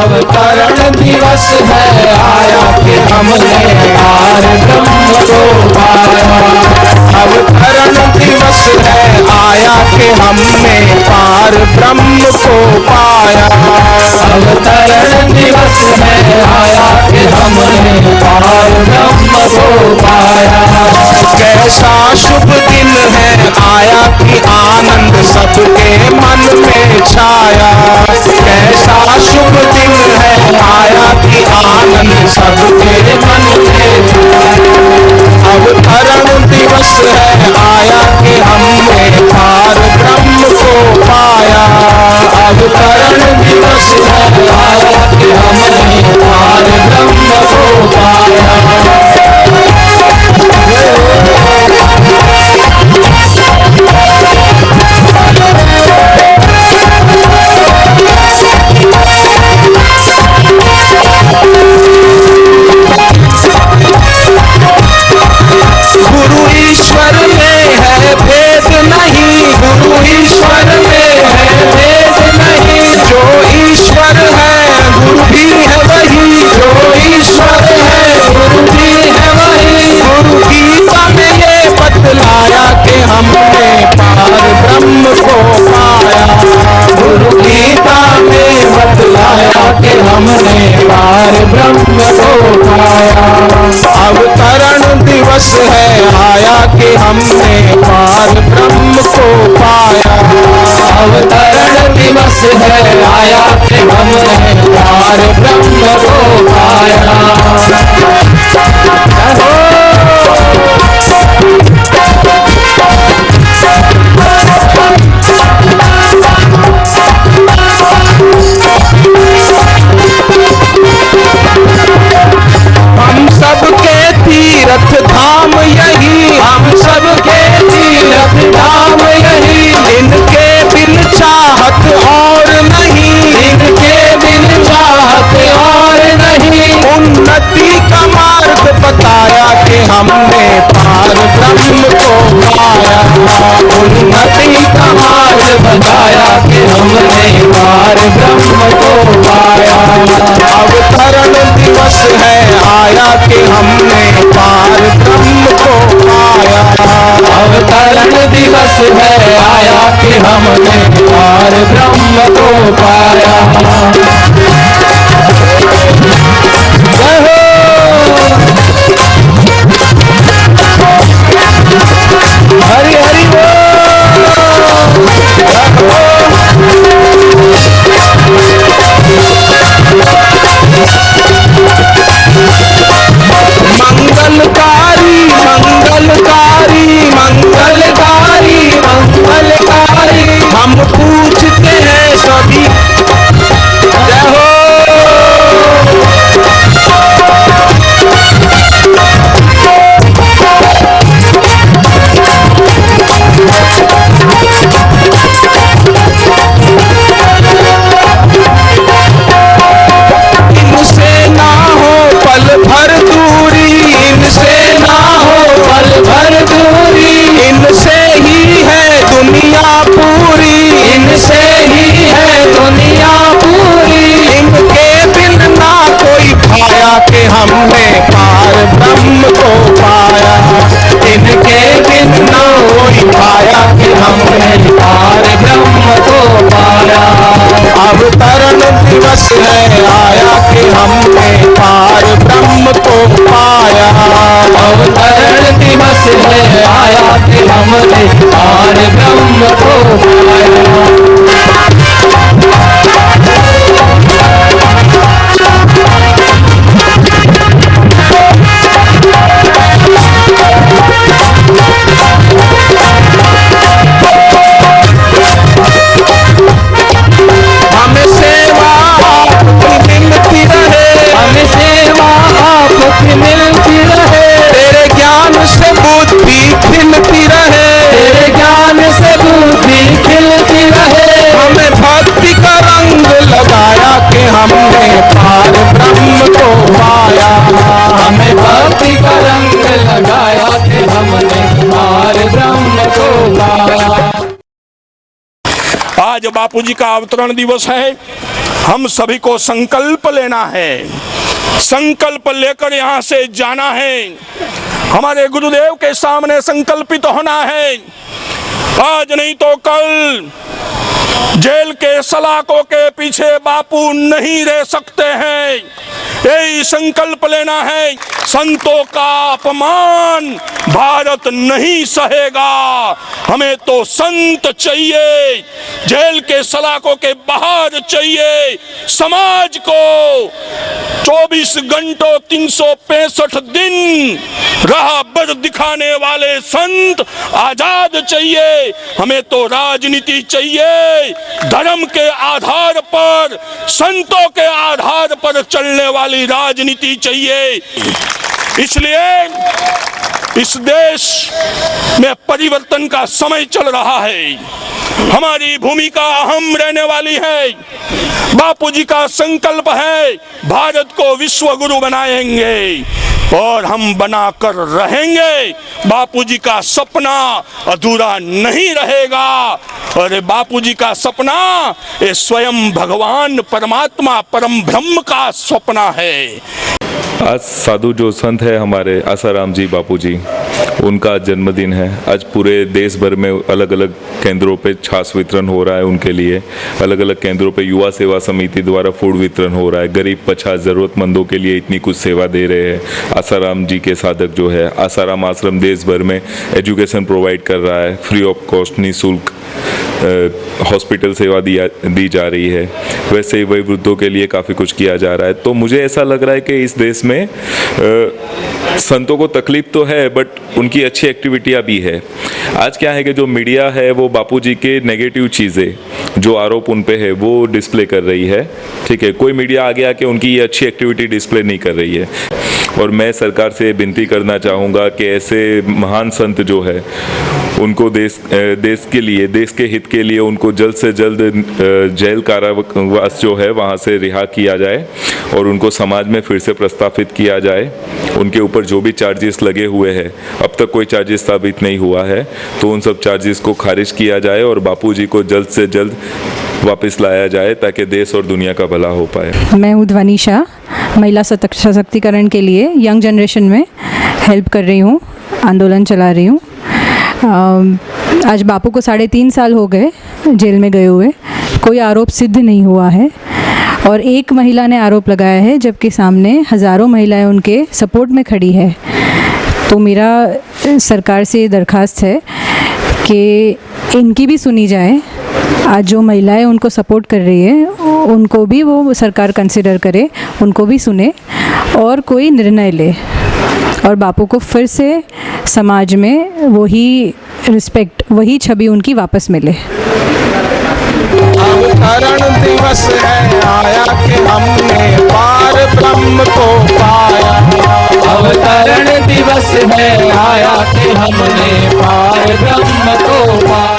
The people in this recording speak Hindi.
अवतरण दिवस है आया कि हमने पार ब्रह्म को पाया। अवतरण दिवस है आया कि हमने पार ब्रह्म को पाया। अवतरण दिवस है आया कि हमने पार ब्रह्म को पाया। कैसा शुभ दिन है आया कि आनंद सबके मन में छाया। कैसा शुभ दिन है आया कि आनंद सबके मन में छाया। अवतरण दिवस है आया कि हमने पार ब्रह्म को पाया। अवतरण दिवस है आया कि हमने पार ब्रह्म को पाया। गुरु ईश्वर में है भेद नहीं, गुरु ईश्वर में है भेद नहीं। जो ईश्वर है गुरु भी है वही, जो ईश्वर है गुरु भी है वही। गुरु गीता में ये बतलाया कि हमने पार ब्रह्म को पाया। गुरु गीता में बतलाया कि हमने पार ब्रह्म को पाया। अवतरण दिवस है आया कि हमने पार ब्रह्म को पाया। अवतरण दिवस है आया कि हमने पार ब्रह्म को पाया। हम सबके तीर्थ धाम यही, हम सबके तीर्थ धाम यही। इनके बिन चाहत और नहीं, इनके बिन चाहत और नहीं। उन्नति का मार्ग बताया कि हमने पार ब्रह्म को पाया। उन्नति का मार्ग बताया कि हमने पार ब्रह्म को पाया। अवतरण दिवस है आया कि हमने पार ब्रह्म को पाया। अवतरण दिवस है आया कि हमने पार ब्रह्म को पाया। हरि हरि मंगलकारी मंगलकारी मंगलकारी मंगलकारी। हम पूछते हैं सभी जय हो। इनसे ना हो पल भर दूरी, इनसे ना हो पल भर दूरी। इनसे ही है दुनिया पूरी, इनसे ही है दुनिया पूरी। इनके बिन ना कोई पाया कि हमने पार ब्रह्म को पाया। इनके बिन ना कोई पाया कि हमने पार ब्रह्म को पाया। अवतरण दिवस है आया कि हमने पार ब्रह्म को पाया। अवतरण दिवस है आया कि हमने पार ब्रह्म को पाया। हमें सेवा आपकी मिलती रहे, हमें सेवा आपकी मिलती रहे। तेरे ज्ञान से बुद्धि खिलती रहे, तेरे ज्ञान से बुद्धि खिलती रहे। आज बापूजी का अवतरण दिवस है। हम सभी को संकल्प लेना है, संकल्प लेकर यहाँ से जाना है, हमारे गुरुदेव के सामने संकल्पित होना है। आज नहीं तो कल जेल के सलाखों के पीछे बापू नहीं रह सकते हैं। यही संकल्प लेना है। संतों का अपमान भारत नहीं सहेगा। हमें तो संत चाहिए, जेल के सलाखों के बाहर चाहिए। समाज को 24 घंटों 365 दिन राह बर दिखाने वाले संत आजाद चाहिए। हमें तो राजनीति चाहिए, धर्म के आधार पर, संतों के आधार पर चलने वाली राजनीति चाहिए। इसलिए इस देश में परिवर्तन का समय चल रहा है। हमारी भूमिका अहम रहने वाली है। बापूजी का संकल्प है, भारत को विश्व गुरु बनाएंगे और हम बनाकर रहेंगे। बापूजी का सपना अधूरा नहीं रहेगा। और बापूजी का सपना ये स्वयं भगवान परमात्मा परम ब्रह्म का सपना है। आज साधु जो संत है हमारे आसाराम जी बापूजी, उनका जन्मदिन है। आज पूरे देश भर में अलग अलग केंद्रों पे छाछ वितरण हो रहा है उनके लिए। अलग अलग केंद्रों पे युवा सेवा समिति द्वारा फूड वितरण हो रहा है। गरीब पछाड़ ज़रूरतमंदों के लिए इतनी कुछ सेवा दे रहे हैं। आसाराम जी के साधक जो है, आसाराम आश्रम देश भर में एजुकेशन प्रोवाइड कर रहा है, फ्री ऑफ कॉस्ट, निःशुल्क हॉस्पिटल सेवा दी जा रही है। वैसे ही वही वृद्धों के लिए काफ़ी कुछ किया जा रहा है। तो मुझे ऐसा लग रहा है कि इस देश में संतों को तकलीफ तो है, बट उनकी अच्छी एक्टिविटियां भी है। आज क्या है कि जो मीडिया है वो बापूजी के नेगेटिव चीज़ें, जो आरोप उन पे है, वो डिस्प्ले कर रही है। ठीक है, कोई मीडिया आगे आके उनकी ये अच्छी एक्टिविटी डिस्प्ले नहीं कर रही है। और मैं सरकार से विनती करना चाहूँगा कि ऐसे महान संत जो है उनको देश के लिए, देश के हित के लिए उनको जल्द से जल्द जेल कारावास जो है वहाँ से रिहा किया जाए और उनको समाज में फिर से प्रस्तावित किया जाए। उनके ऊपर जो भी चार्जेस लगे हुए हैं, अब तक कोई चार्जेस साबित नहीं हुआ है, तो उन सब चार्जेस को खारिज किया जाए और बापूजी को जल्द से जल्द वापस लाया जाए ताकि देश और दुनिया का भला हो पाए। मैं ध्वनि शाह, महिला सशक्तिकरण के लिए यंग जनरेशन में हेल्प कर रही हूँ, आंदोलन चला रही हूँ। आज बापू को 3.5 साल हो गए जेल में गए हुए, कोई आरोप सिद्ध नहीं हुआ है और एक महिला ने आरोप लगाया है, जबकि सामने हज़ारों महिलाएं उनके सपोर्ट में खड़ी है। तो मेरा सरकार से दरख्वास्त है कि इनकी भी सुनी जाए। आज जो महिलाएं उनको सपोर्ट कर रही है उनको भी वो सरकार कंसिडर करे, उनको भी सुने और कोई निर्णय ले और बापू को फिर से समाज में वही रिस्पेक्ट, वही छवि उनकी वापस मिले। अवतरण दिवस है आया कि हमने पार ब्रह्म को पाया। अवतरण दिवस है आया कि हमने पार ब्रह्म को पाया।